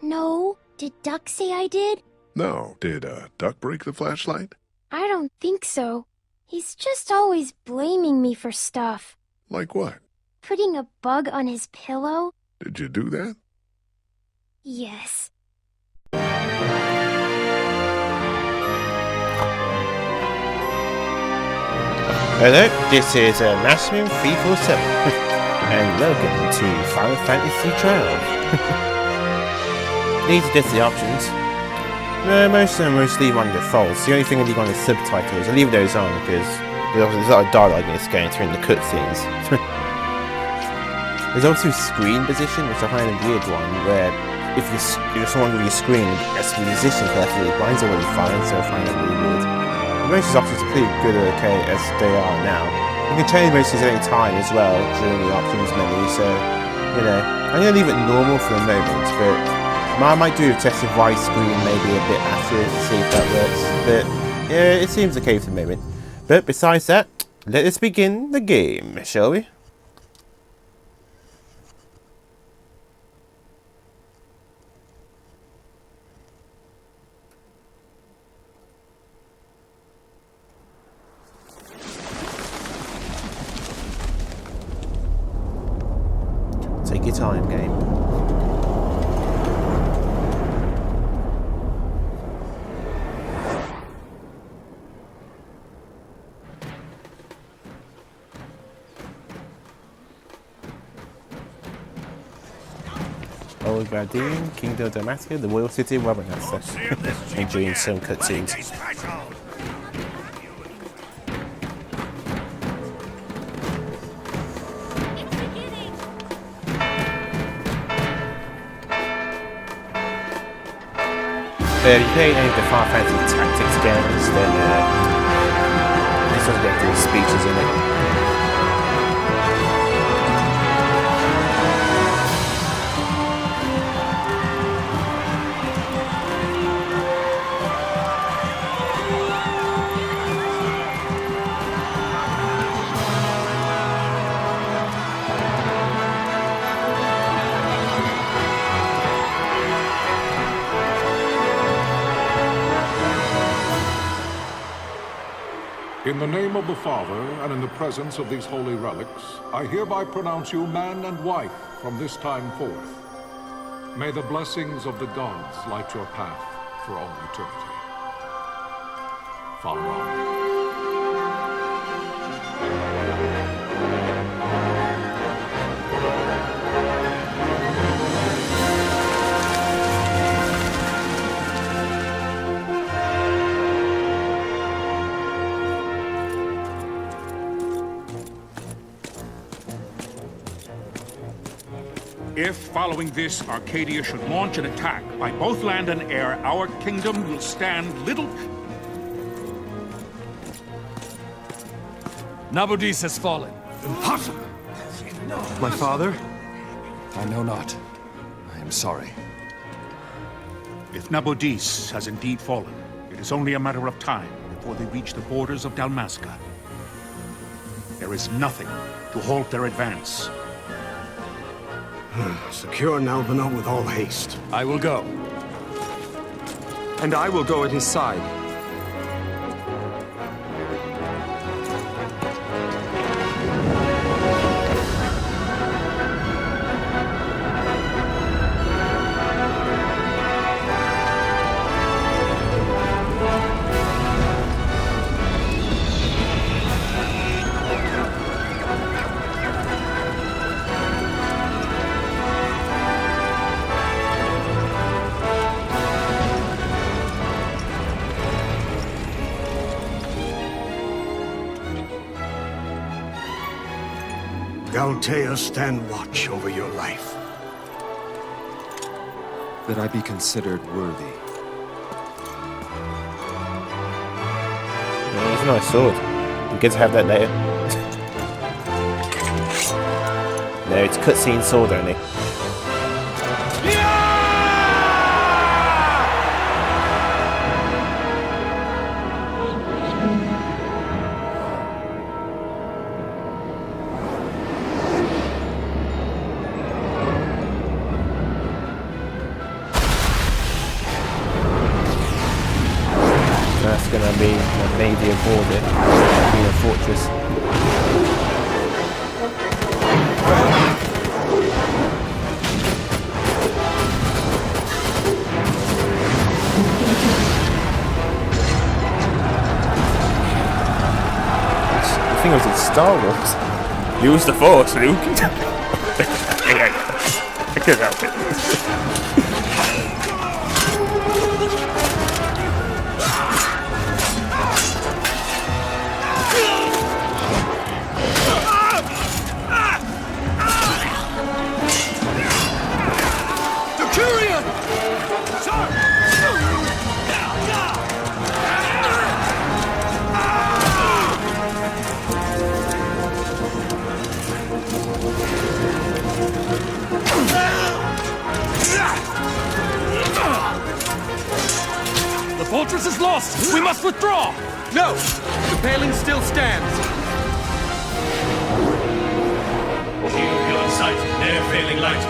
No. Did Duck say I did? No. Did Duck break the flashlight? I don't think so. He's just always blaming me for stuff. Like what? Putting a bug on his pillow? Did you do that? Yes. Hello, this is Maximum 347, and welcome to Final Fantasy XII. These are just the options. No, most of them mostly on defaults. The only thing I leave on is subtitles. I leave those on because there's a lot of dialogue in this game during the cutscenes. There's also screen position, which I find a weird one, where if you're someone with your screen, as the musician carefully, mine's already fine, so I find it really weird. Most of these options are pretty good or okay as they are now. You can change most of these at any time as well during the options menu, so, you know, I'm going to leave it normal for the moment, but I might do a test of widescreen maybe a bit after it to see if that works, but yeah, it seems okay for the moment. But besides that, let us begin the game, shall we? Take your time, game. Old Guardian, Kingdom of Damaska, the Royal City of Wabernasta. Enjoying some cutscenes. If you play any of the Final Fantasy Tactics games, then this doesn't get these speeches in it. In the name of the Father, and in the presence of these holy relics, I hereby pronounce you man and wife from this time forth. May the blessings of the gods light your path for all eternity. Farewell. If, following this, Arcadia should launch an attack by both land and air, our kingdom will stand little... Nabudis has fallen. Impossible! My father? I know not. I am sorry. If Nabudis has indeed fallen, it is only a matter of time before they reach the borders of Dalmasca. There is nothing to halt their advance. Secure Nalbina with all haste. I will go. And I will go at his side. Galtea, stand watch over your life. That I be considered worthy. Yeah, it's a nice sword. You get to have that later. No, it's cutscene sword only. that's gonna be the navy aboard it, being a fortress. The thing was, it's Star Wars. Use the Force, Luke. I couldn't help it. The fortress is lost! We must withdraw! No! The paling still stands! Shield beyond sight, ne'er failing light.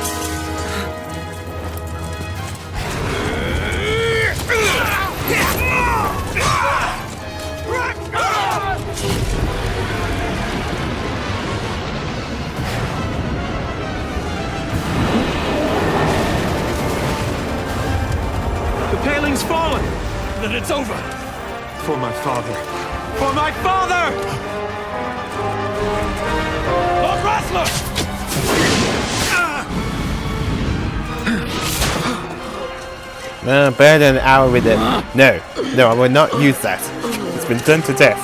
The paling's fallen! Then it's over! For my father! For my father! Lord Rassler! Better than an hour with it. No, I will not use that. It's been done to death.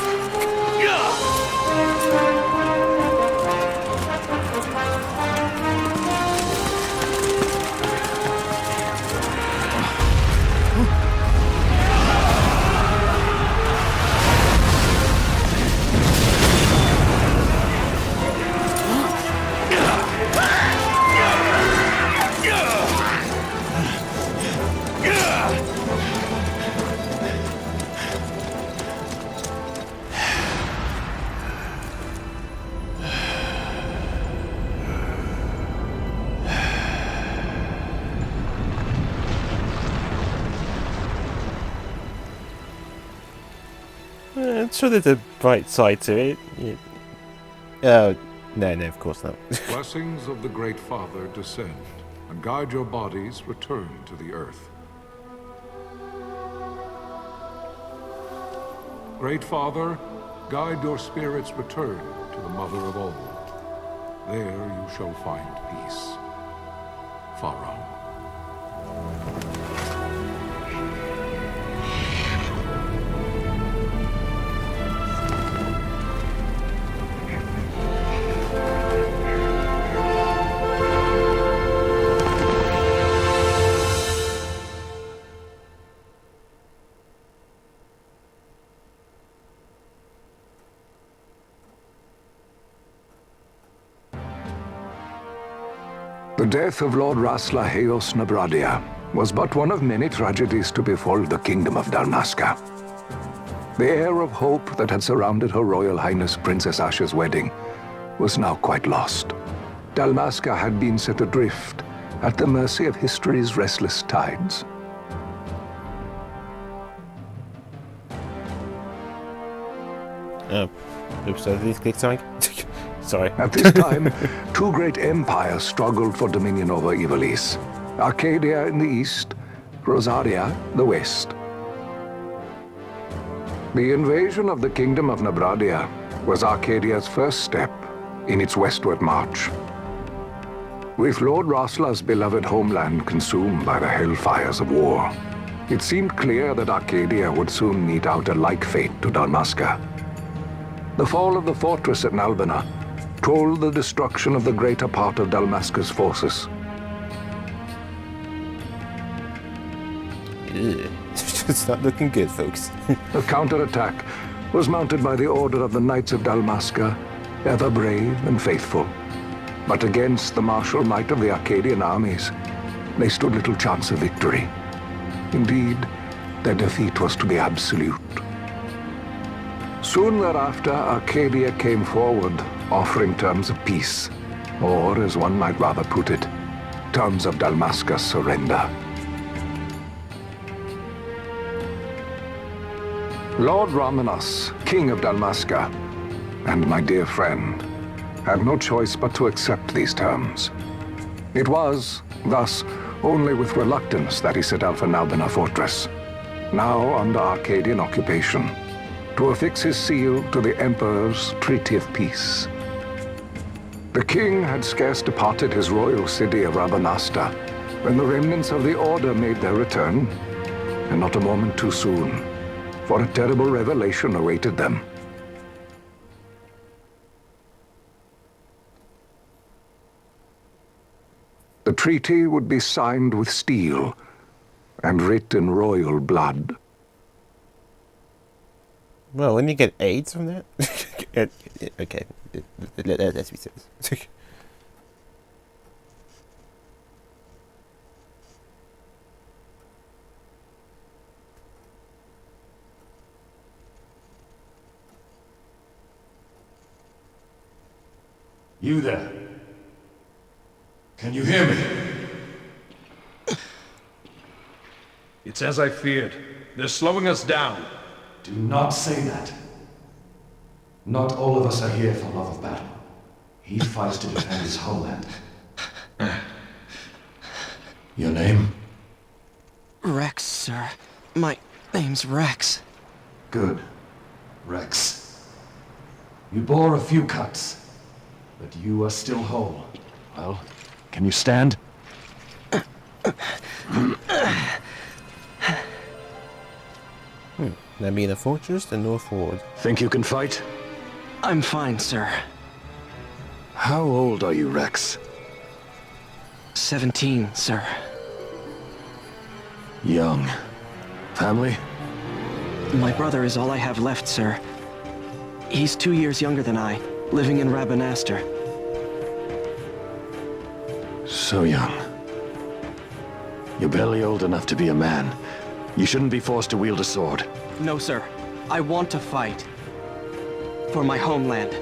Sure, there's a bright side to it. Oh, no, of course not. Blessings of the Great Father descend, and guide your bodies return to the earth. Great Father, guide your spirits return to the Mother of all. There you shall find peace. Pharaoh. The death of Lord Rassler Heos Nabradia was but one of many tragedies to befall the kingdom of Dalmasca. The air of hope that had surrounded Her Royal Highness Princess Asha's wedding was now quite lost. Dalmasca had been set adrift at the mercy of history's restless tides. Oops, I did click something. Sorry. At this time, two great empires struggled for dominion over Ivalice. Arcadia in the east, Rosaria the west. The invasion of the Kingdom of Nabradia was Arcadia's first step in its westward march. With Lord Rassler's beloved homeland consumed by the hellfires of war, it seemed clear that Arcadia would soon mete out a like fate to Dalmasca. The fall of the fortress at Nalbina told the destruction of the greater part of Dalmasca's forces. It's not looking good, folks. The counterattack was mounted by the order of the Knights of Dalmasca, ever brave and faithful. But against the martial might of the Arcadian armies, they stood little chance of victory. Indeed, their defeat was to be absolute. Soon thereafter, Arcadia came forward, offering terms of peace, or, as one might rather put it, terms of Dalmasca's surrender. Lord Ramenas, King of Dalmasca, and my dear friend, had no choice but to accept these terms. It was, thus, only with reluctance that he set out for Nalbina Fortress, now under Arcadian occupation, to affix his seal to the Emperor's Treaty of Peace. The king had scarce departed his royal city of Rabanasta when the remnants of the Order made their return, and not a moment too soon, for a terrible revelation awaited them. The treaty would be signed with steel and writ in royal blood. Well, when you get AIDS from that? Okay, let's be serious. You there? Can you hear me? It's as I feared. They're slowing us down. Do not say that. Not all of us are here for love of battle. He fights to defend his homeland. Your name? Rex, sir. My name's Rex. Good. Rex. You bore a few cuts, but you are still whole. Well, can you stand? Nalbina Fortress, the North Ward. Think you can fight? I'm fine, sir. How old are you, Rex? 17, sir. Young. Family? My brother is all I have left, sir. He's 2 years younger than I, living in Rabanastre. So young. You're barely old enough to be a man. You shouldn't be forced to wield a sword. No, sir. I want to fight. For my homeland.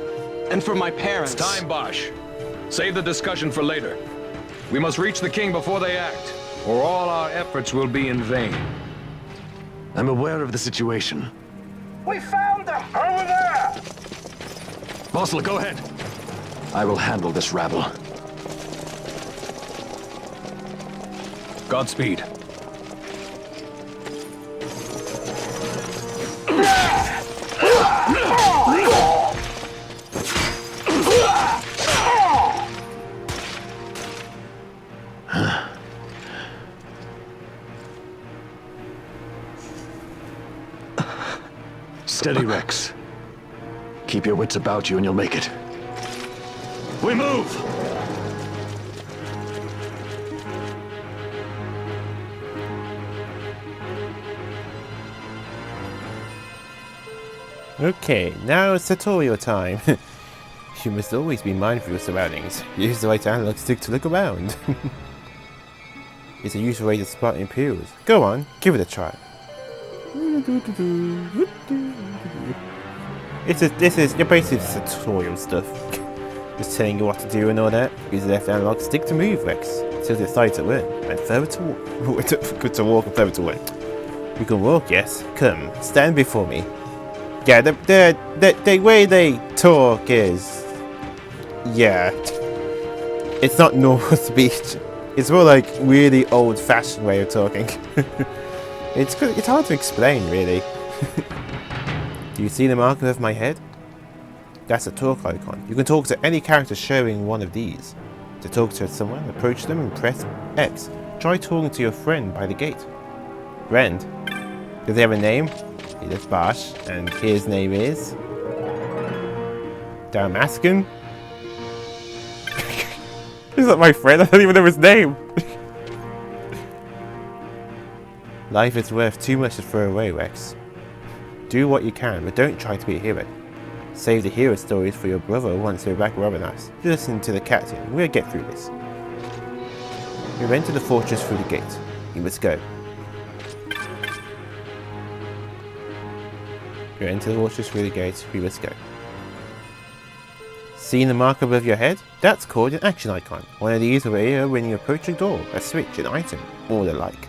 And for my parents. It's time, Bosch. Save the discussion for later. We must reach the king before they act, or all our efforts will be in vain. I'm aware of the situation. We found them! Over there! Bossel, go ahead. I will handle this rabble. Godspeed. Steady, Rex. Keep your wits about you and you'll make it. We move! Okay, now it's tutorial time. You must always be mindful of your surroundings. Use the right analog stick to look around. It's a useful way to spot Imperials. Go on, give it a try. This is your basic tutorial stuff. Just telling you what to do and all that. Use the left analog stick to move, Rex. Tilt your thigh to run, and further to walk. To walk and further to run. You can walk, yes. Come, stand before me. Yeah, the way they talk is... Yeah. It's not normal speech. It's more like really old-fashioned way of talking. It's hard to explain, really. Do you see the marker of my head? That's a talk icon. You can talk to any character showing one of these. To talk to someone, approach them and press X. Try talking to your friend by the gate. Friend? Do they have a name? He is Bosch, and his name is... Dalmascan? He's not my friend, I don't even know his name! Life is worth too much to throw away, Rex. Do what you can, but don't try to be a hero. Save the hero stories for your brother once you're back at Rabanastre. Listen to the captain, we'll get through this. You've entered the fortress through the gate. You must go. You enter the fortress through the gate, we must go. See the mark above your head? That's called an action icon. One of these will appear when you approach a door, a switch, an item, or the like.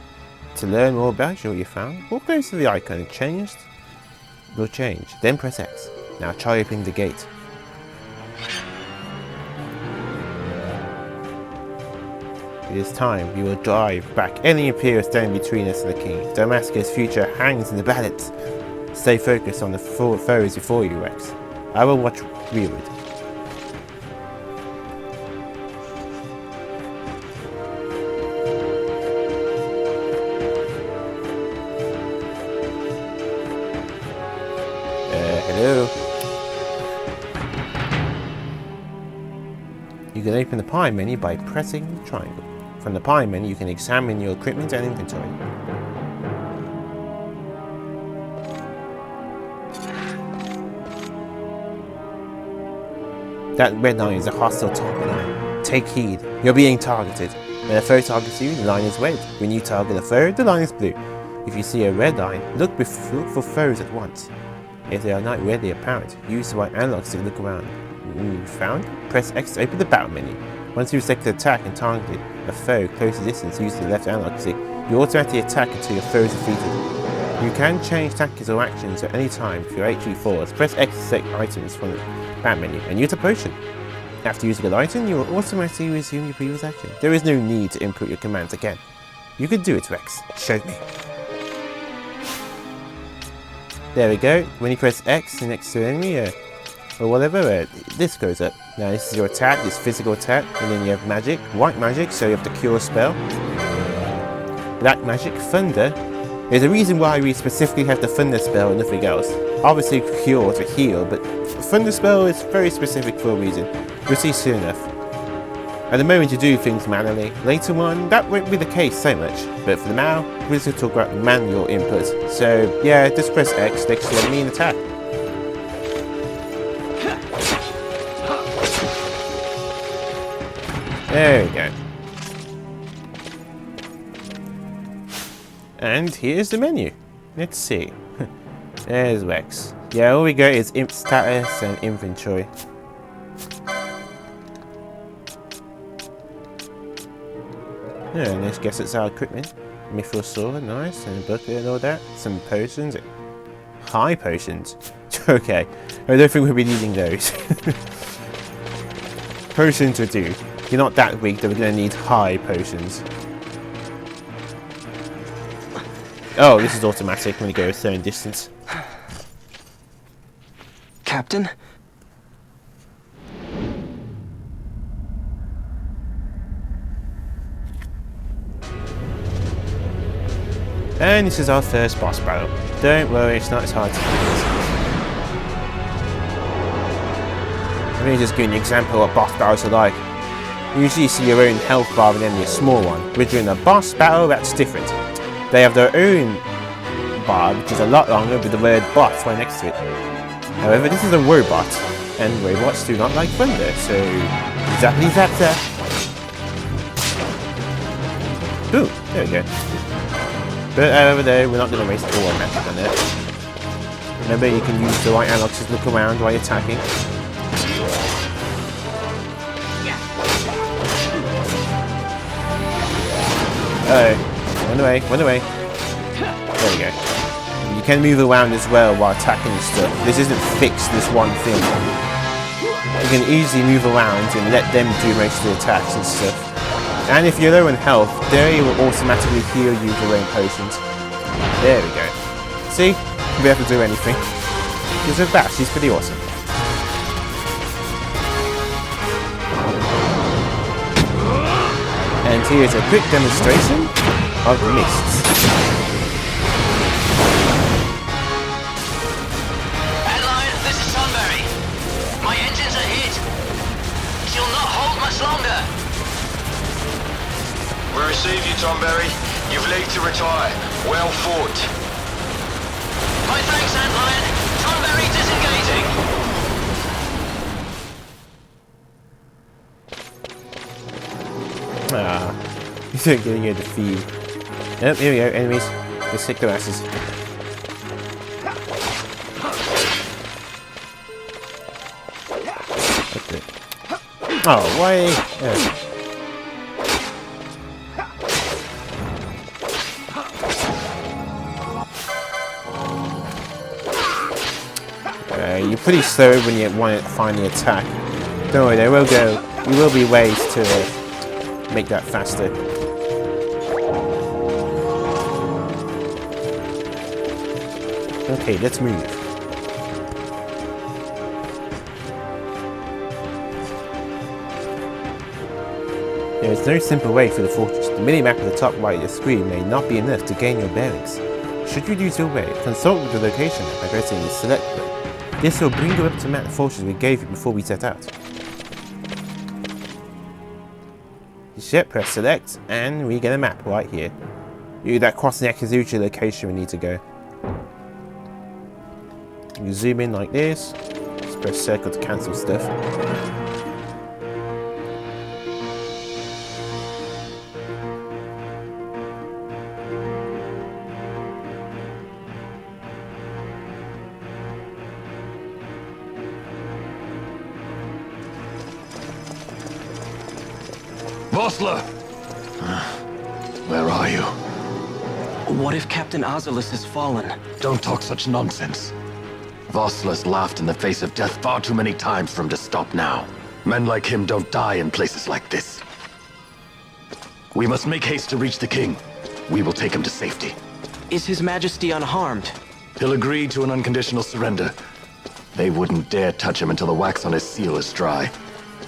To learn more about what you found, walk close to the icon and change will change. Then press X. Now try opening the gate. It is time. We will drive back any Imperial standing between us and the King. Dalmasca's future hangs in the balance. Stay focused on the foes before you, Rex. I will watch rearward. Hello? You can open the Pie menu by pressing the triangle. From the Pie menu, you can examine your equipment and inventory. That red line is a hostile target line. Take heed, you're being targeted. When a foe targets you, the line is red. When you target a foe, the line is blue. If you see a red line, look for foes at once. If they are not readily apparent, use the right analog stick to look around. Found? Press X to open the battle menu. Once you've selected attack and targeted a foe close to distance using the left analog stick, you automatically attack until your foe is defeated. You can change tactics or actions at any time if your HP falls. Press X to select items from the battle menu and use a potion. After using an item, you will automatically resume your previous action. There is no need to input your commands again. You can do it, Rex. Show me. There we go. When you press X next to an enemy or whatever, this goes up. Now this is your attack, this physical attack, and then you have magic, white magic, so you have the cure spell. Black magic, thunder. There's a reason why we specifically have the thunder spell and nothing else. Obviously cure to heal, but thunder spell is very specific for a reason. We'll see soon enough. At the moment you do things manually. Later on, that won't be the case so much. But for now, we're just talk about manual inputs. So yeah, just press X next to enemy and attack. There we go. And here's the menu. Let's see. There's Rex. Yeah, all we got is imp status and inventory. Yeah, and I guess it's our equipment. Mithril sword, nice, and a bucket and all that. Some potions. High potions. Okay, I don't think we'll be needing those. Potions will do. You're not that weak that we're going to need high potions. Oh, this is automatic when you go a certain distance. Captain? And this is our first boss battle. Don't worry, it's not as hard to do. Let me just give you an example of what boss battles are like. Usually you see your own health bar and then a small one. But during a boss battle, that's different. They have their own bar, which is a lot longer with the word boss right next to it. However, this is a robot, and robots do not like thunder, so exactly that. Ooh, there we go. But over there, we're not going to waste all our magic on it. Remember, you can use the right analogs to look around while you're attacking. Run away, run away. There we go. You can move around as well while attacking and stuff. This isn't fixed, this one thing. You can easily move around and let them do most of the attacks and stuff. And if you're low in health, they will automatically heal you with their own potions. There we go. See? We don't have to do anything. Because of that, she's pretty awesome. And here's a quick demonstration of mists. Adline, this is Sunbury. My engines are hit. She'll not hold much longer. We receive you, Tomberry. You've leave to retire. Well fought. My thanks, Antlion. Tomberry disengaging. Ah, he's not getting a defeat. Yep, here we go, enemies. Just kick their asses. Okay. Oh, why? Yeah. way. You're pretty slow when you want to finally attack. Don't worry, there will be ways to make that faster. Okay, let's move. There is no simple way through the fortress. The mini-map at the top right of the screen may not be enough to gain your bearings. Should you lose your way, consult with the location map by pressing the select button. This will bring you up to map the fortress we gave you before we set out. Yep, press select, and we get a map right here. That crossing X is usually the location we need to go. You zoom in like this. Just press circle to cancel stuff. Vossler! Where are you? What if Captain Azelus has fallen? Don't talk such nonsense. Vossler's laughed in the face of death far too many times for him to stop now. Men like him don't die in places like this. We must make haste to reach the king. We will take him to safety. Is His Majesty unharmed? He'll agree to an unconditional surrender. They wouldn't dare touch him until the wax on his seal is dry.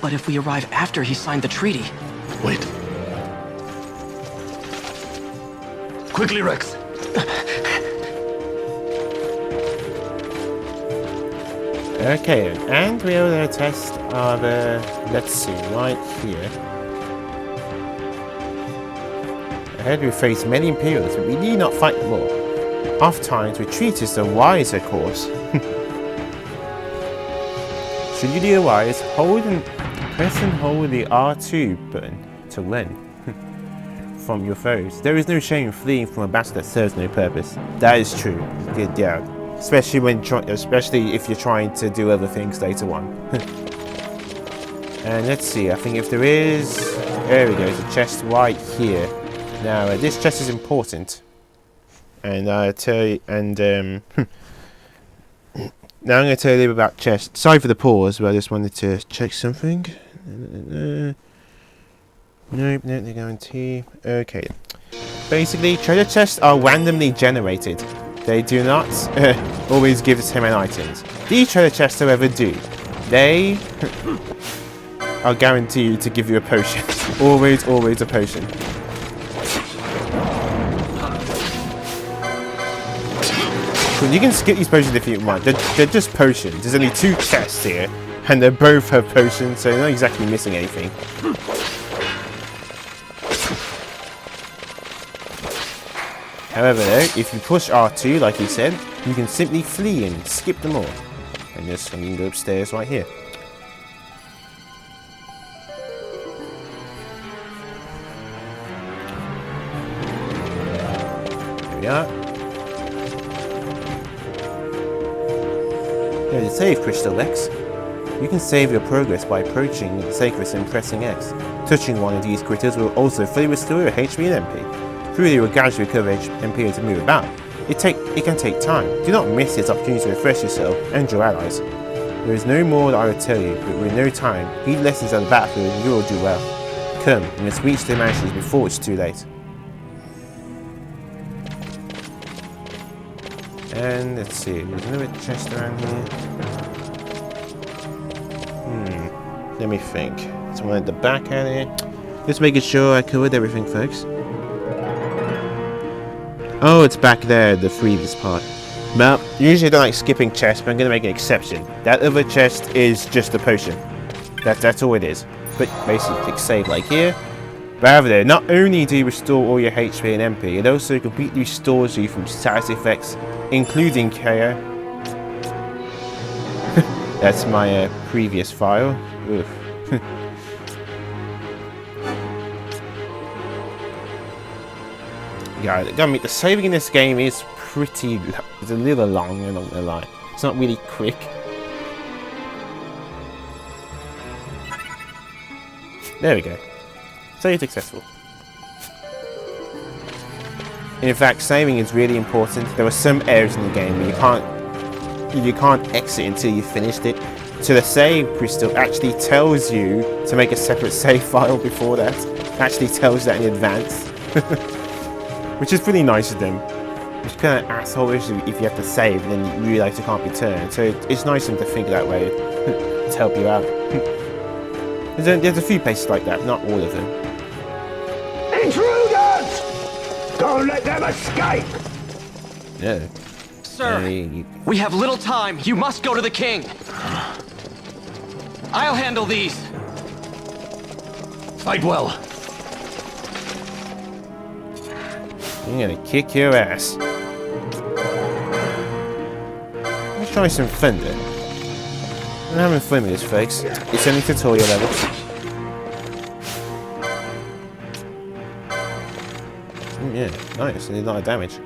But if we arrive after he signed the treaty... Wait. Quickly, Rex! Okay, and we're going to test our, let's see, right here. Ahead we face many Imperials, but we need not fight them all. Oft-times, retreat is the wiser course. Should you do otherwise, press and hold the R2 button to run from your foes. There is no shame in fleeing from a battle that serves no purpose. That is true. Good doubt. Especially if you're trying to do other things later on. And let's see, I think if there is... There we go, there's a chest right here. Now, this chest is important. And I'll tell you... And, now I'm going to tell you a little bit about chests. Sorry for the pause, but I just wanted to check something. Nope, no guarantee. Okay. Basically, treasure chests are randomly generated. They do not always give the same items. These treasure chests, however, do. They are guaranteed to give you a potion. Always a potion. You can skip these potions if you want. They're just potions. There's only 2 chests here, and they both have potions, so you're not exactly missing anything. However, though, if you push R2, like he said, you can simply flee and skip them all. And you can go upstairs right here. There we are. There's a save crystal, X. You can save your progress by approaching the Sacred and pressing X. Touching one of these critters will also fully restore your HP and MP. Truly, you will gradually recover MP to move about. It can take time. Do not miss this opportunity to refresh yourself and your allies. There is no more that I will tell you, but with no time, heed lessons on the battlefield and you will do well. Come, we must reach the mansions before it's too late. And let's see, there's another chest around here. Let me think. Someone at the back out here. Just making sure I covered everything, folks. Oh, it's back there, the previous part. Well, usually I don't like skipping chests, but I'm going to make an exception. That other chest is just a potion. That's all it is. But basically, click save like here. But there, not only do you restore all your HP and MP, it also completely restores you from status effects, including KO. That's my previous file. Oof. Yeah, I mean, the saving in this game is it's a little long, I'm not gonna lie. It's not really quick. There we go. Save successful. In fact, saving is really important. There are some areas in the game where you can't you can't exit until you've finished it. So the save crystal actually tells you to make a separate save file before that. It actually tells that in advance. Which is pretty nice of them. It's kind of asshole-ish if you have to save and then you realise it can't be turned. So it's nice of them to think that way to help you out. There's a few places like that, not all of them. Intruders! Don't let them escape! Yeah. Sir, we have little time. You must go to the king. I'll handle these. Fight well. I'm gonna kick your ass. Let's try some thunder. I'm having fun with this, folks. It's only tutorial level. Yeah, nice. I did a lot of damage.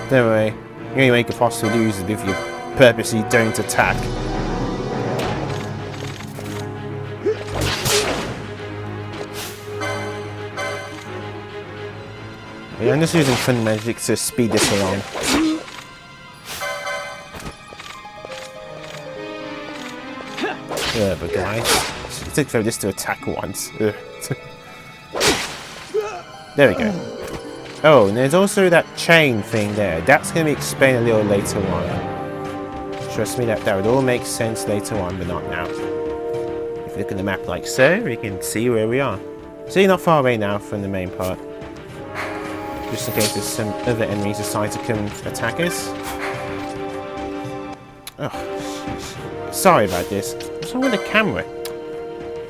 Don't worry. The only way you could possibly lose is if you purposely don't attack. Yeah, I'm just using fun magic to speed this along. Yeah, but guys, it took forever just to attack once. There we go. Oh, and there's also that chain thing there. That's going to be explained a little later on. Trust me, that would all make sense later on, but not now. If you look at the map like so, we can see where we are. So you're not far away now from the main part. Just in case there's some other enemies decide to come attack us. Oh, jeez. Sorry about this. What's wrong with the camera?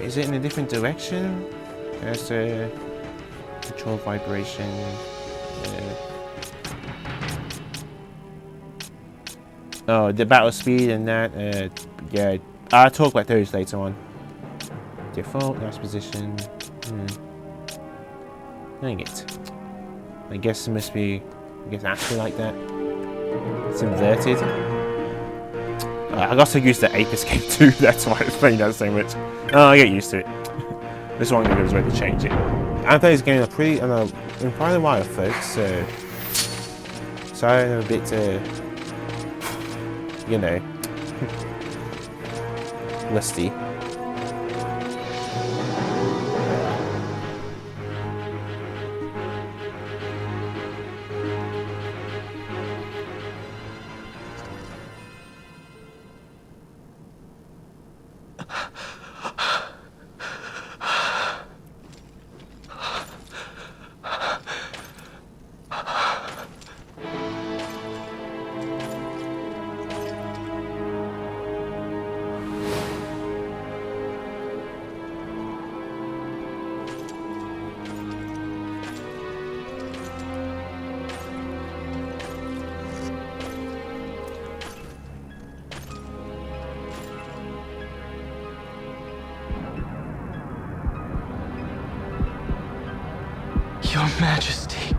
Is it in a different direction? There's a control vibration. Oh, the battle speed and that. Yeah, I'll talk about those later on. Default, last position. Dang it. I guess it must be, actually like that. It's inverted. I got to use the ape escape too, that's why it's playing that so much. Oh, I get used to it. This one was ready to change it. I played this game in quite a while, folks, so I'm a bit, you know, rusty. Your Majesty.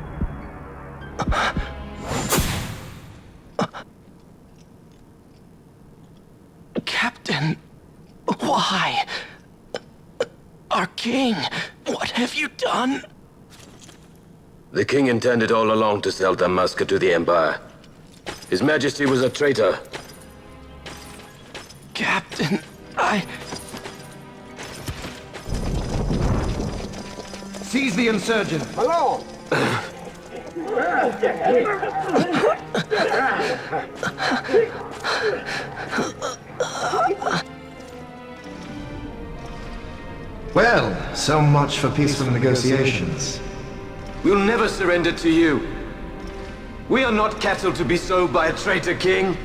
Captain, why? Our king, what have you done? The king intended all along to sell Dalmasca to the Empire. His Majesty was a traitor. Captain, Seize the insurgent. Hello! Well, so much for peaceful negotiations. We'll never surrender to you. We are not cattle to be sold by a traitor king.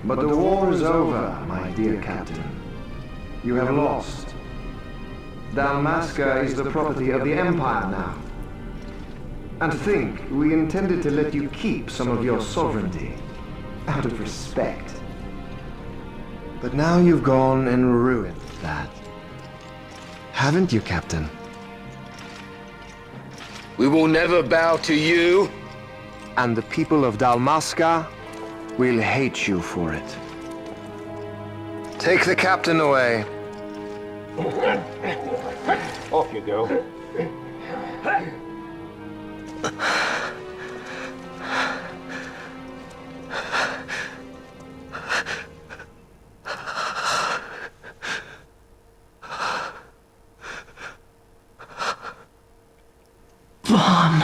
But the war is over, my dear captain. You have lost. Dalmasca is the property of the Empire now. And to think, we intended to let you keep some of your sovereignty, out of respect. But now you've gone and ruined that. Haven't you, Captain? We will never bow to you. And the people of Dalmasca will hate you for it. Take the captain away. Off you go. Vaughn.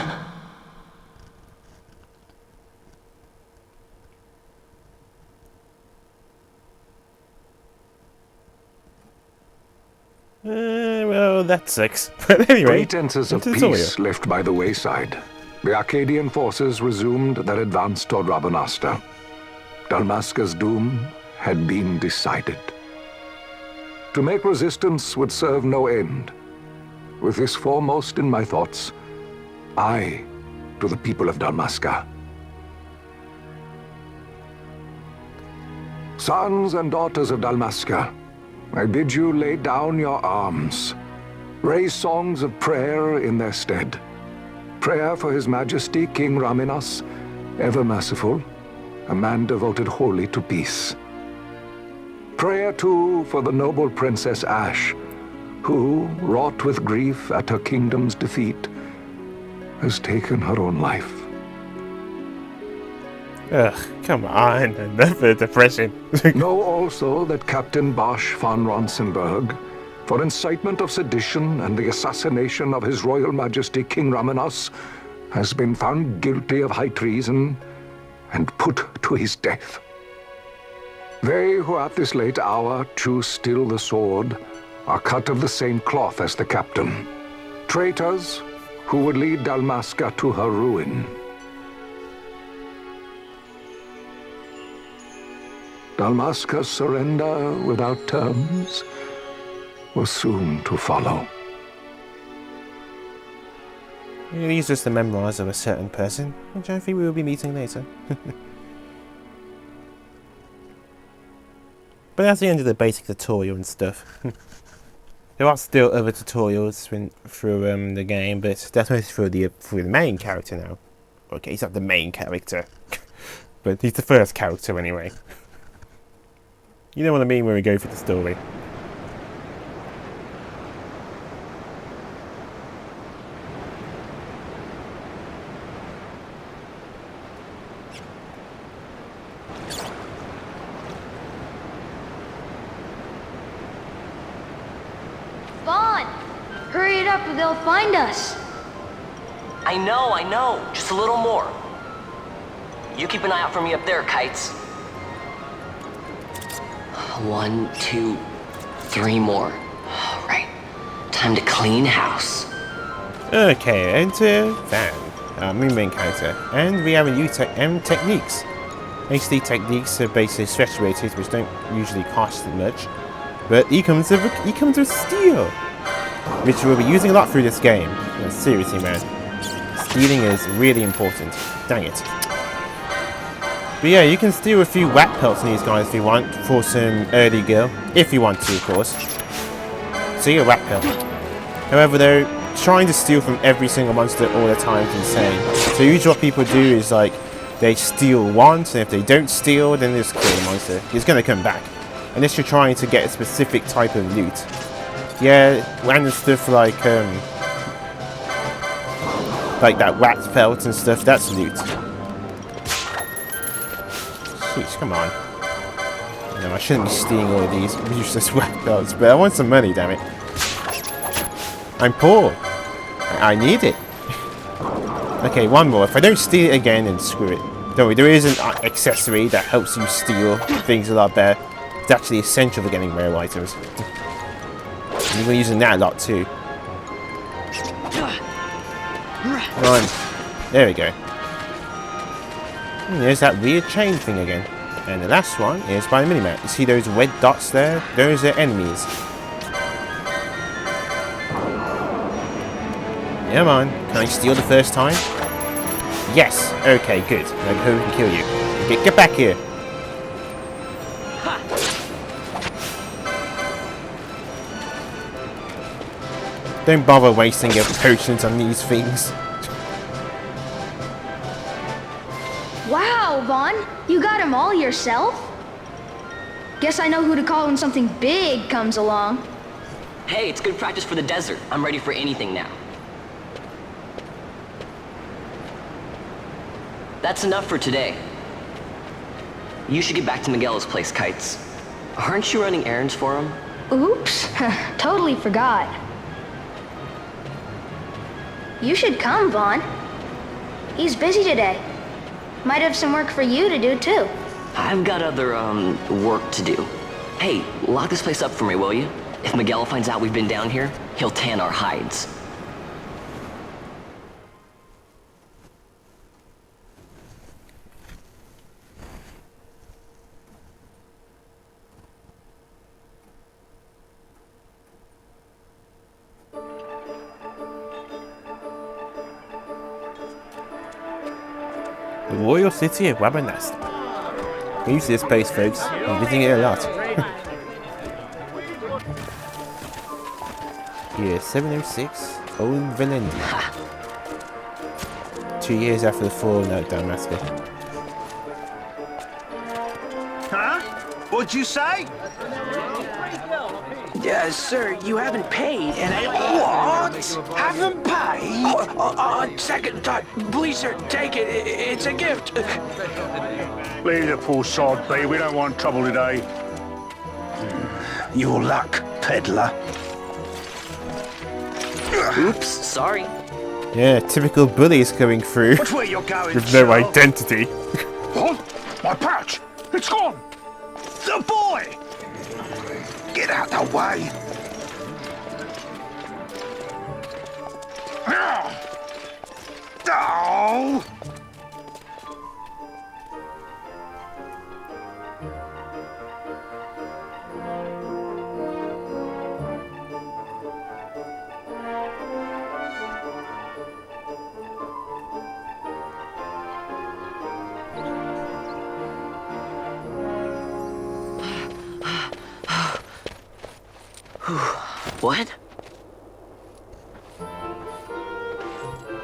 Well, that sucks. But anyway, Pretenses of peace left by the wayside, the Arcadian forces resumed their advance toward Rabanastre. Dalmasca's doom had been decided. To make resistance would serve no end. With this foremost in my thoughts, I to the people of Dalmasca. Sons and daughters of Dalmasca, I bid you lay down your arms. Raise songs of prayer in their stead. Prayer for His Majesty King Raminas, ever merciful, a man devoted wholly to peace. Prayer, too, for the noble Princess Ashe, who, wrought with grief at her kingdom's defeat, has taken her own life. Ugh, come on, another depression. Know also that Captain Bosch von Ronsenberg, for incitement of sedition and the assassination of His Royal Majesty King Raminas, has been found guilty of high treason and put to his death. They who at this late hour choose still the sword are cut of the same cloth as the captain. Traitors who would lead Dalmasca to her ruin. Dalmasca's surrender without terms was soon to follow. He's just the memoirs of a certain person, which I think we will be meeting later. But that's the end of the basic tutorial and stuff. There are still other tutorials through the game, but that's mostly for the main character now. Okay, he's not the main character, but he's the first character anyway. You know what I mean when we go through the story. Vaughn! Hurry it up or they'll find us! I know. Just a little more. You keep an eye out for me up there, Kites. 1, 2, 3 more. Right. Time to clean house. Okay, enter Van, main character, and we have a new techniques. HD techniques are basically stretch rated, which don't usually cost much, but he comes with steel, which we'll be using a lot through this game. No, seriously, man, stealing is really important. Dang it. But yeah, you can steal a few whack pelts from these guys if you want, for some early gear, if you want to, of course. See a whack pelt. However, though, trying to steal from every single monster all the time is insane. So usually what people do is like, they steal once, and if they don't steal, then they just kill the monster. It's going to come back. Unless you're trying to get a specific type of loot. Yeah, random stuff like that wax pelt and stuff, that's loot. Jeez, come on. No, I shouldn't be stealing all of these useless wax pelts, but I want some money, damn it. I'm poor. I need it. Okay, one more. If I don't steal it again, then screw it. Don't worry, there is an accessory that helps you steal things a lot better. It's actually essential for getting rare items. And you're using that a lot too. Come on. There we go. And there's that weird chain thing again. And the last one is by the minimap. You see those red dots there? Those are enemies. Come on. Can I steal the first time? Yes. Okay, good. Now who can kill you? Get back here. Don't bother wasting your potions on these things. Wow, Vaughn! You got them all yourself? Guess I know who to call when something big comes along. Hey, it's good practice for the desert. I'm ready for anything now. That's enough for today. You should get back to Miguel's place, Kites. Aren't you running errands for him? Oops. Totally forgot. You should come, Vaughn. He's busy today. Might have some work for you to do, too. I've got other, work to do. Hey, lock this place up for me, will you? If Miguel finds out we've been down here, he'll tan our hides. The Royal City of Wabanasta. I'm used to this place, folks. I'm visiting it a lot. Year 706, Owen Valendi. 2 years after the fall of Dalmasca. Huh? What'd you say? Sir, you haven't paid, and I... What? Haven't paid? On second thought, please, sir, take it. It's a gift. Leave the poor sod be. We don't want trouble today. Your luck, peddler. Oops, sorry. Yeah, typical bullies coming through. Watch where you're going, with no sir. identity. What? My pouch! It's gone! The boy! Get out the way! Oh! What?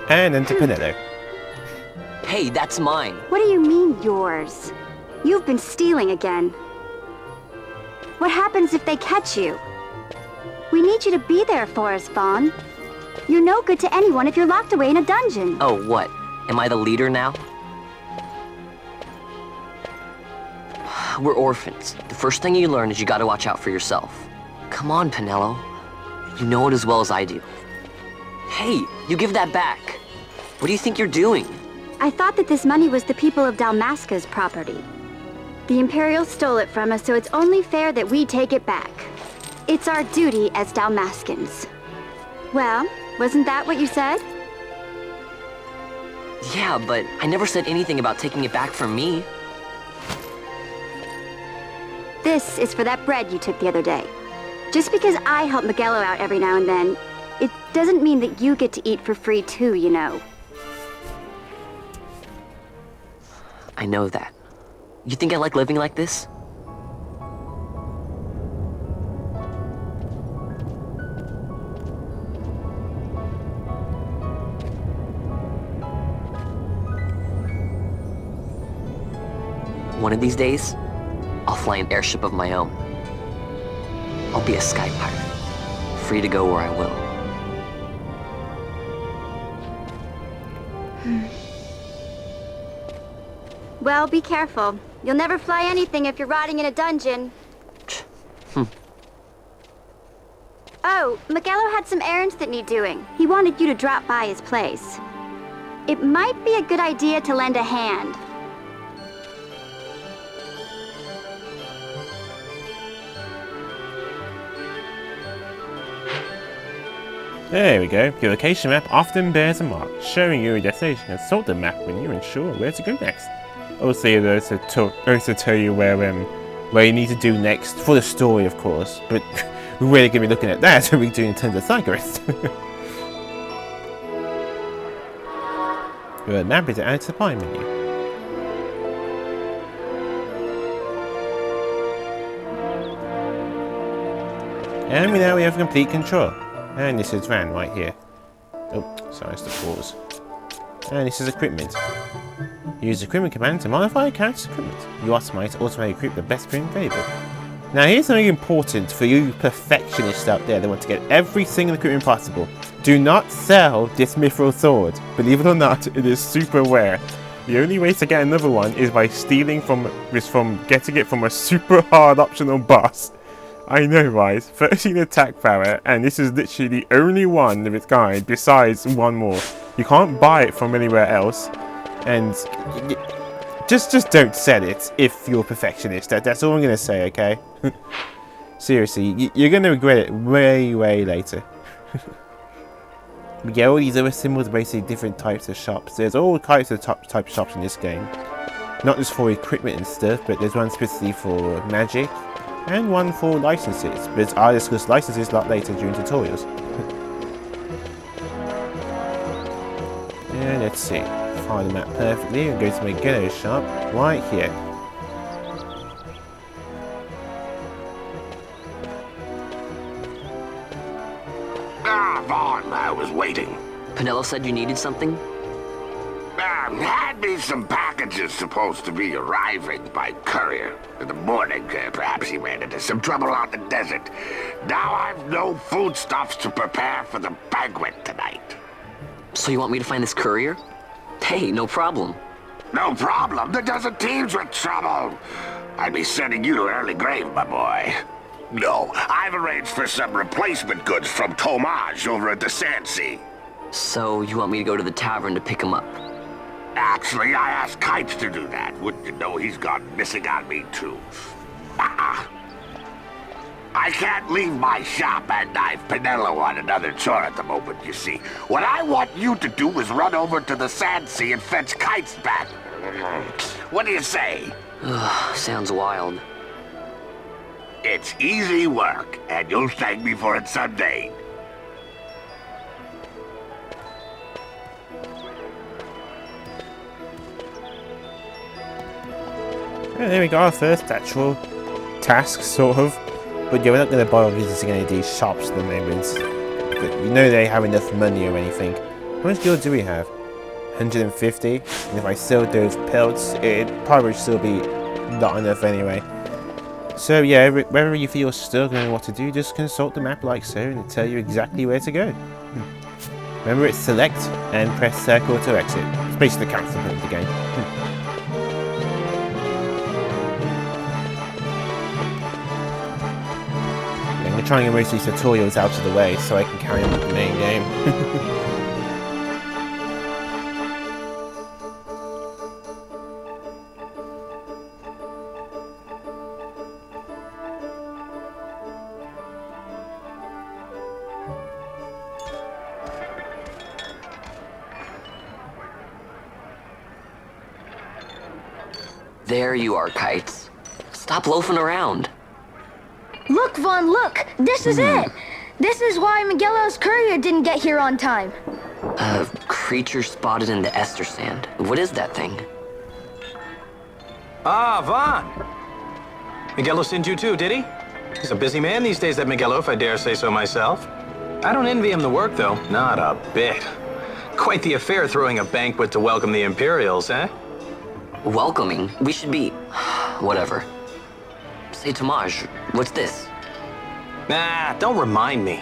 And into Pinello. Hey, that's mine. What do you mean, yours? You've been stealing again. What happens if they catch you? We need you to be there for us, Vaughn. You're no good to anyone if you're locked away in a dungeon. Oh, what? Am I the leader now? We're orphans. The first thing you learn is you gotta watch out for yourself. Come on, Pinello. You know it as well as I do. Hey, you give that back. What do you think you're doing? I thought that this money was the people of Dalmasca's property. The Imperials stole it from us, so it's only fair that we take it back. It's our duty as Dalmascans. Well, wasn't that what you said? Yeah, but I never said anything about taking it back from me. This is for that bread you took the other day. Just because I help Miguelo out every now and then, it doesn't mean that you get to eat for free too, you know. I know that. You think I like living like this? One of these days, I'll fly an airship of my own. I'll be a sky pirate, free to go where I will. Well, be careful. You'll never fly anything if you're rotting in a dungeon. Oh, Miguelo had some errands that need doing. He wanted you to drop by his place. It might be a good idea to lend a hand. There we go. Your location map often bears a mark, showing you a destination. Consult the map when you're unsure where to go next. Also, it also tell you where you need to do next for the story, of course. But we're really going to be looking at that when we do in terms of side quests. Your map is added to the supply menu. And now we have complete control. And this is Van right here. Oh, sorry, it's the pause. And this is equipment. Use the equipment command to modify a character's equipment. You might automatically equip the best equipment available. Now here's something important for you perfectionists out there that want to get every single equipment possible. Do not sell this mithril sword. Believe it or not, it is super rare. The only way to get another one is by stealing getting it from a super hard optional boss. I know, right? 13 attack power, and this is literally the only one of its kind besides one more. You can't buy it from anywhere else, and just don't sell it if you're a perfectionist. That's all I'm gonna say, okay? Seriously, you're gonna regret it way later. We get all these other symbols, basically different types of shops. There's all types of type of shops in this game. Not just for equipment and stuff, but there's one specifically for magic, and one for licenses. But I'll discuss licenses a lot later during tutorials. And let's see. Find the map perfectly and go to Megillo's shop right here. Vaughn, I was waiting. Penelo said you needed something? Had me some packages supposed to be arriving by courier. In the morning, perhaps he ran into some trouble out in the desert. Now I've no foodstuffs to prepare for the banquet tonight. So you want me to find this courier? Hey, no problem. No problem. The desert teems with trouble. I'd be sending you to early grave, my boy. No, I've arranged for some replacement goods from Tomaj over at the Sandsea. So you want me to go to the tavern to pick him up? Actually, I asked Kites to do that. Wouldn't you know he's gone missing on me, too. I can't leave my shop, and I've Penelo on another chore at the moment, you see. What I want you to do is run over to the Sandsea and fetch Kites back. What do you say? Sounds wild. It's easy work, and you'll thank me for it someday. And there we go, our first actual task, sort of. But yeah, we're not going to bother visiting any of these shops at the moment. But you know they have enough money or anything. How much gold do we have? 150. And if I sell those pelts, it probably would still be not enough anyway. So yeah, wherever you feel stuck and know what to do, just consult the map like so, and it'll tell you exactly where to go. Remember, it's select and press circle to exit. It's basically the counter point of the game. I'm going to try and get most of these tutorials out of the way so I can carry on with the main game. There you are, Kites. Stop loafing around. Look, Vaughn, look! This is it! This is why Megillo's courier didn't get here on time. A creature spotted in the Ester Sand. What is that thing? Ah, Vaughn! Megillo sent you too, did he? He's a busy man these days, that Megillo, if I dare say so myself. I don't envy him the work, though. Not a bit. Quite the affair throwing a banquet to welcome the Imperials, eh? Welcoming? We should be... whatever. Say, Tomaj, what's this? Nah, don't remind me.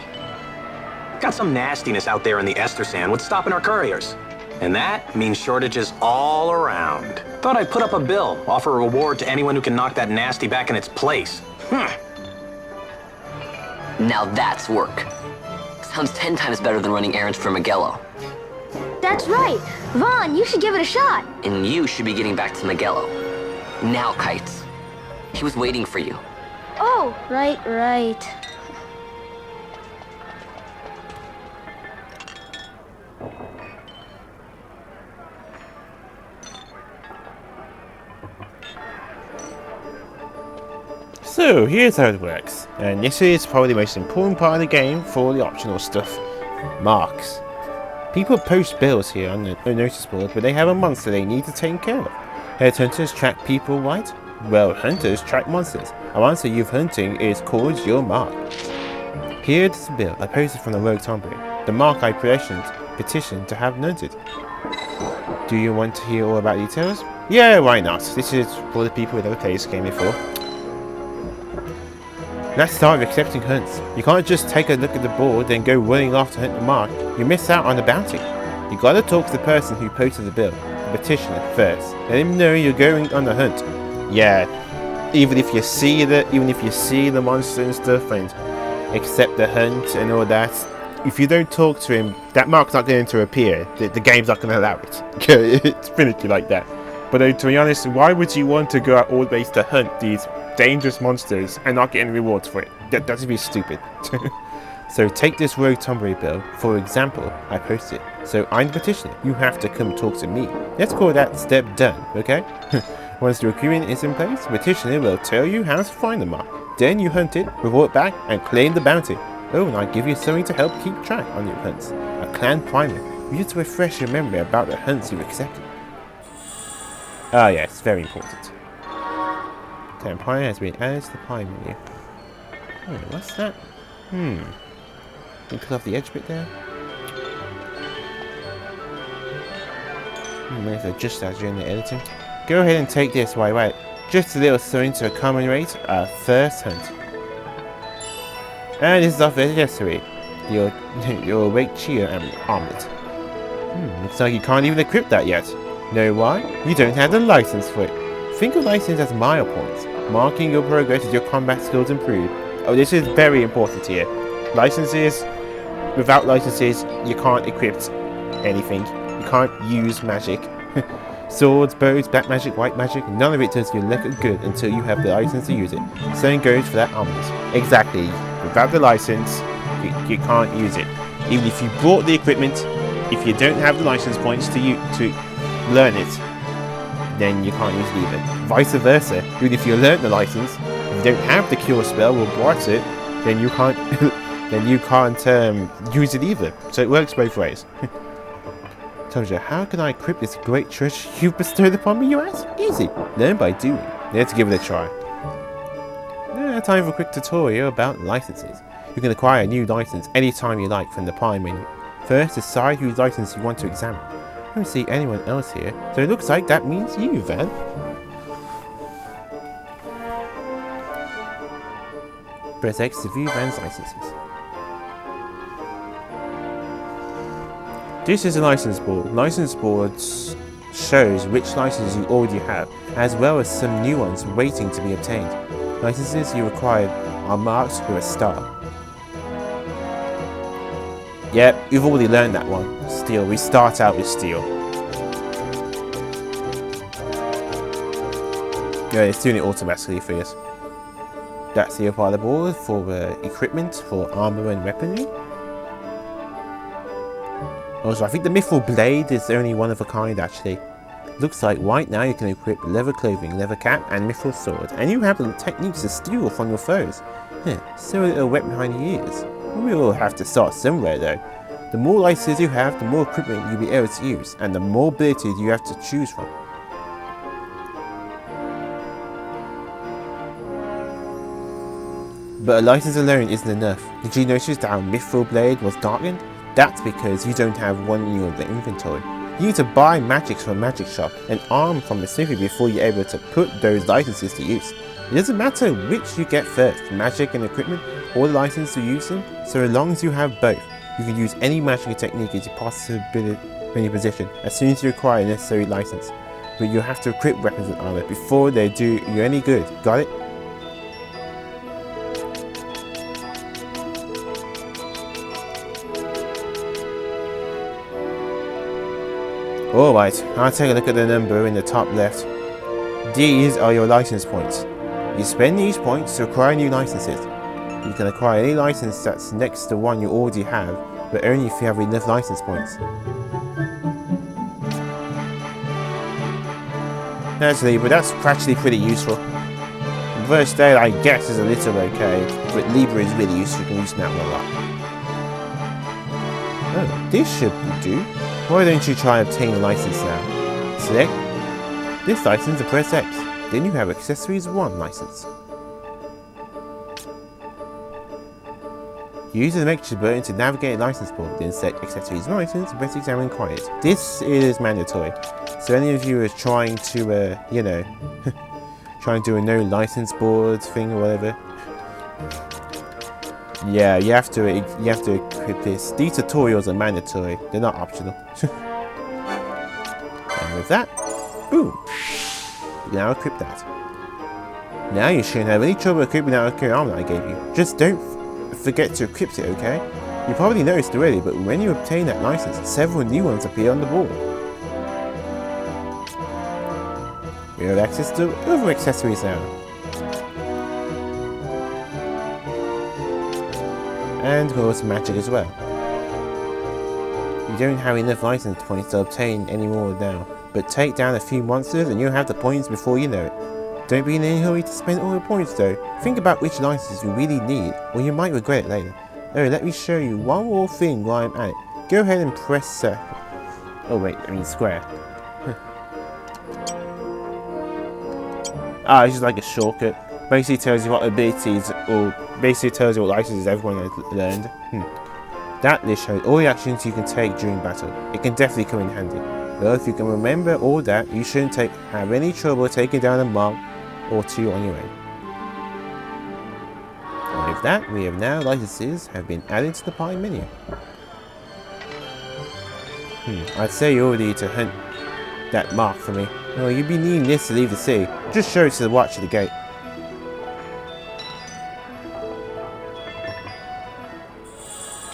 Got some nastiness out there in the Ester Sand. What's stopping our couriers? And that means shortages all around. Thought I'd put up a bill, offer a reward to anyone who can knock that nasty back in its place. Now that's work. Sounds 10 times better than running errands for Megillo. That's right! Vaughn, you should give it a shot! And you should be getting back to Megillo. Now, Kites. He was waiting for you. Oh, right. So, here's how it works. And this is probably the most important part of the game for all the optional stuff. Marks. People post bills here on the notice board, but they have a monster they need to take care of. Headhunters track people, right? Well, hunters track monsters. A monster you've hunting is called your mark. Here's the bill I posted from the Rogue Tomboy. The mark I petitioned to have noted. Do you want to hear all about details? Yeah, why not? This is for the people who never played this game before. Let's start with accepting hunts. You can't just take a look at the board then go running off to hunt the mark. You miss out on the bounty. You gotta talk to the person who posted the bill, the petitioner, first. Let him know you're going on the hunt. Yeah, even if you see the monster and stuff and accept the hunt and all that, if you don't talk to him, that mark's not going to appear. The game's not going to allow it. It's finicky like that. But to be honest, why would you want to go out all the ways to hunt these dangerous monsters and not get any rewards for it? That'd be stupid. So take this rogue tomboy bill, for example, I posted. So I'm the petitioner, you have to come talk to me. Let's call that step done, okay? Once the agreement is in place, the petitioner will tell you how to find the mark. Then you hunt it, report back, and claim the bounty. Oh, and I give you something to help keep track on your hunts. A clan primer, used to refresh your memory about the hunts you've accepted. Ah yes, very important. Clan primer has been added to the pie menu. Oh, what's that? You cut off the edge bit there. May have to adjust that during the editing. Go ahead and take this while wait. Just a little something to commemorate our first hunt. And this is off accessory. Your awake cheer and armlet. Looks like you can't even equip that yet. Know why? You don't have the license for it. Think of license as mile points, marking your progress as your combat skills improve. Oh, this is very important here. Licenses, without licenses, you can't equip anything. You can't use magic. Swords, bows, black magic, white magic, none of it does you look good until you have the license to use it. Same goes for that armlet. Exactly. Without the license, you can't use it. Even if you bought the equipment, if you don't have the license points to learn it, then you can't use it either. Vice versa. Even if you learn the license, if you don't have the cure spell or bought it, then you can't use it either. So it works both ways. Tojo, how can I equip this great treasure you've bestowed upon me, you ask? Easy. Learn by doing. Let's give it a try. Now, time for a quick tutorial about licenses. You can acquire a new license anytime you like from the pie menu. First, decide whose license you want to examine. I don't see anyone else here, so it looks like that means you, Van. Press X to view Van's licenses. This is a license board. License boards shows which licenses you already have, as well as some new ones waiting to be obtained. Licenses you require are marked with a star. Yep, you've already learned that one. Steel. We start out with steel. Yeah, it's doing it automatically for us. That's the other board for equipment, for armor and weaponry. Also, I think the Mithril Blade is only one of a kind, actually. Looks like right now you can equip leather clothing, leather cap, and Mithril sword. And you have the techniques to steal from your foes. So a little wet behind the ears. We will have to start somewhere, though. The more licenses you have, the more equipment you'll be able to use, and the more abilities you have to choose from. But a license alone isn't enough. Did you notice that our Mithril Blade was darkened? That's because you don't have one in your inventory. You need to buy magics from a magic shop and arm from a smithy before you're able to put those licenses to use. It doesn't matter which you get first, magic and equipment, or the license to use them, so as long as you have both, you can use any magic technique as you possibly in your position as soon as you acquire a necessary license. But you have to equip weapons and armor before they do you any good, got it? Alright, I'll take a look at the number in the top left. These are your license points. You spend these points to acquire new licenses. You can acquire any license that's next to one you already have, but only if you have enough license points. Actually, but that's actually pretty useful. First aid, I guess, is a little okay, but Libra is really useful. You can use that one a lot. Oh, this should do. Why don't you try obtaining a license now? Select this license and press X. Then you have Accessories 1 license. Use the Mixture button to navigate a license board, then select Accessories 1 license and press Examine Quiet. This is mandatory. So any of you is trying to, trying to do a no license board thing or whatever. Yeah, you have to equip this. These tutorials are mandatory. They're not optional. And with that, boom. You now equip that. Now you shouldn't have any trouble equipping that okay armor I gave you. Just don't forget to equip it, okay? You probably noticed already, but when you obtain that license, several new ones appear on the board. We have access to other accessories now. And of course magic as well. You don't have enough license points to obtain any more now, but take down a few monsters and you'll have the points before you know it. Don't be in any hurry to spend all your points though. Think about which licenses you really need, or you might regret it later. Oh, let me show you one more thing while I'm at it. Go ahead and press circle. Oh wait, I mean square. It's just like a shortcut. Basically tells you what abilities, or basically tells you what licenses everyone has learned. That list shows all the actions you can take during battle. It can definitely come in handy. Well, if you can remember all that, you shouldn't have any trouble taking down a mark or two on your own. And with that, we have now licenses have been added to the party menu. I'd say you already need to hunt that mark for me. Oh, you'd be needing this to leave the city. Just show it to the watch at the gate.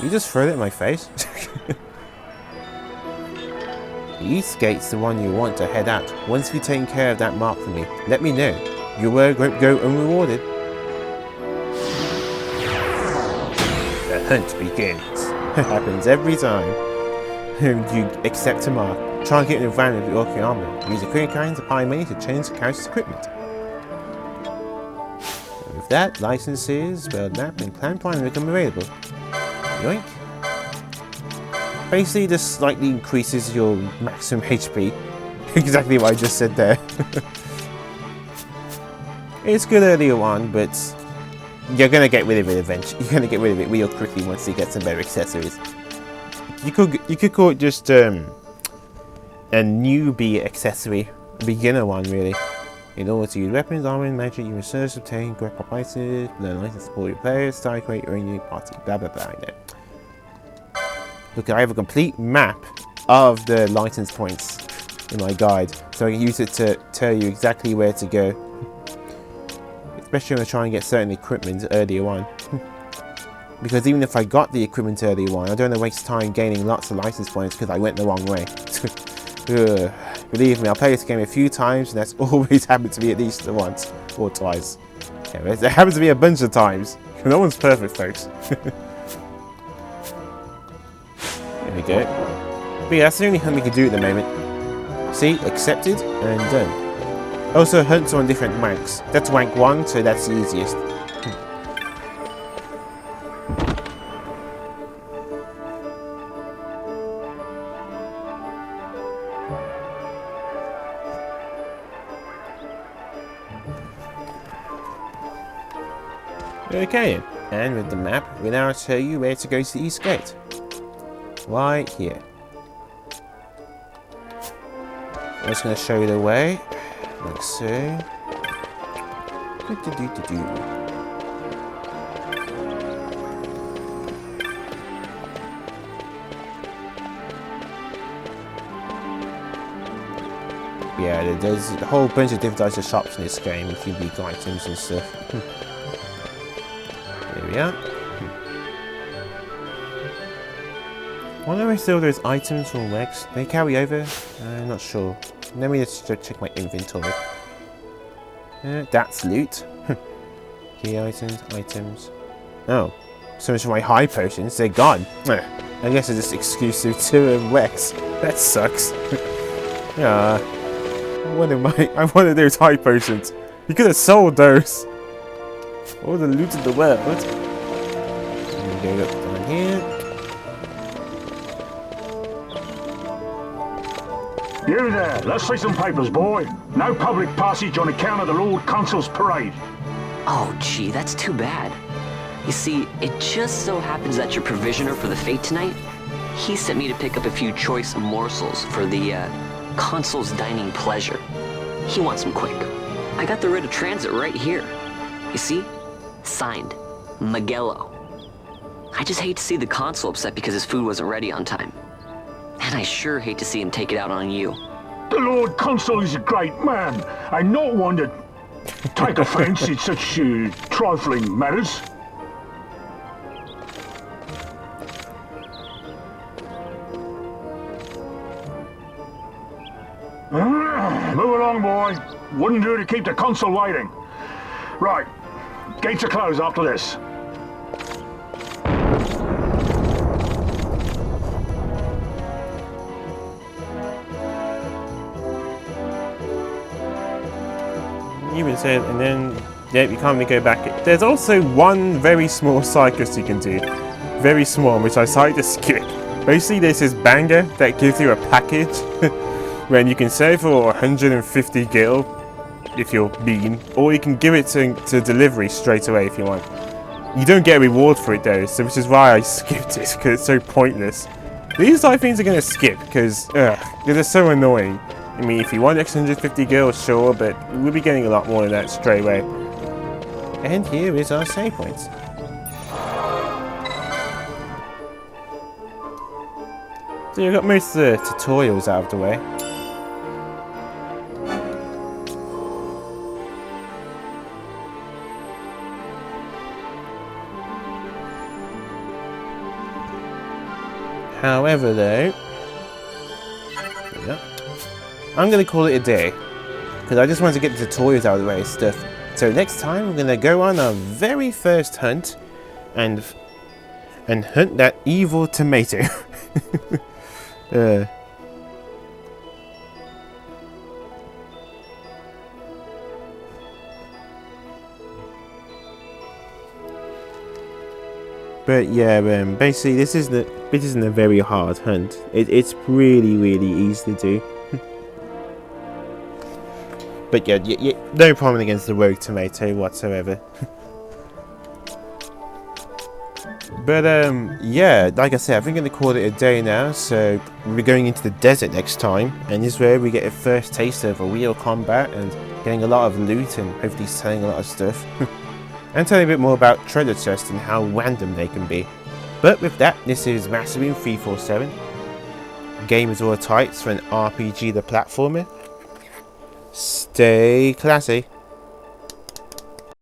You just throw it in my face? The east gate's the one you want to head out. Once you've taken care of that mark for me, let me know. Your work won't go unrewarded. The hunt begins. Happens every time you accept a mark. Try and get an advantage with your Orky armor. Use the quick kind to buy money to change the character's equipment. With that, licenses, spelled map, and clan prime become available. Yoink. Basically, this slightly increases your maximum HP. Exactly what I just said there. It's good earlier on, but you're gonna get rid of it eventually. You're gonna get rid of it real quickly once you get some better accessories. You could call it just a newbie accessory, a beginner one really. In order to use weapons, armor, and magic, you research, obtain, grab up licenses, learn license, support your players, start create your own unique party, blah blah blah. I know. Look, I have a complete map of the license points in my guide, so I can use it to tell you exactly where to go. Especially when I try and get certain equipment earlier on. Because even if I got the equipment earlier on, I don't want to waste time gaining lots of license points because I went the wrong way. Believe me, I'll play this game a few times and that's always happened to me at least once or twice. Yeah, it happens to me a bunch of times. No one's perfect, folks. There we go. But yeah, that's the only hunt we can do at the moment. See, accepted and done. Also, hunts on different ranks. That's rank 1, so that's the easiest. Okay, and with the map, we now tell you where to go to the East Gate. Right here. I'm just going to show you the way, like so. Yeah, there's a whole bunch of different types of shops in this game with unique items and stuff. There we are. I wonder if still there's items from Rex. They carry over? I'm not sure. Let me just check my inventory. That's loot. Key items. Oh, so much for my high potions. They're gone. I guess it's just exclusive to Rex. That sucks. Yeah. I wanted those high potions. You could have sold those. All the loot in the world. Let me go up down here. You there, let's see some papers, boy. No public passage on account of the Lord Consul's parade. Oh, gee, that's too bad. You see, it just so happens that your provisioner for the fete tonight, he sent me to pick up a few choice morsels for the, Consul's dining pleasure. He wants them quick. I got the writ of transit right here. You see? Signed, Magello. I just hate to see the Consul upset because his food wasn't ready on time. And I sure hate to see him take it out on you. The Lord Consul is a great man, and not one that... take offence in such trifling matters. Move along, boy. Wouldn't do to keep the consul waiting. Right. Gates are closed after this. You would say, and then, yeah, you can't really go back. There's also one very small side quest you can do. Very small, which I decided to skip. Basically, there's this banger that gives you a package when you can sell for 150 gil if you're mean, or you can give it to delivery straight away if you want. You don't get a reward for it though, so which is why I skipped it, because it's so pointless. These are things I'm going to skip, because they're so annoying. I mean, if you want extra 150 gil, sure, but we'll be getting a lot more than that straight away. And here is our save points. So you've got most of the tutorials out of the way. However, though, I'm going to call it a day, because I just wanted to get the tutorials out of the way and stuff. So next time, I'm going to go on our very first hunt, and hunt that evil tomato. But yeah, basically this isn't a very hard hunt. It's really easy to do. But yeah, no problem against the rogue tomato whatsoever. But yeah, like I said, I think I'm going to call it a day now. So we're going into the desert next time, and this is where we get a first taste of a real combat and getting a lot of loot and hopefully selling a lot of stuff. And telling a bit more about treasure chests and how random they can be. But with that, this is Masterbeam 347. Game is all tights for an RPG the platformer. Stay classy.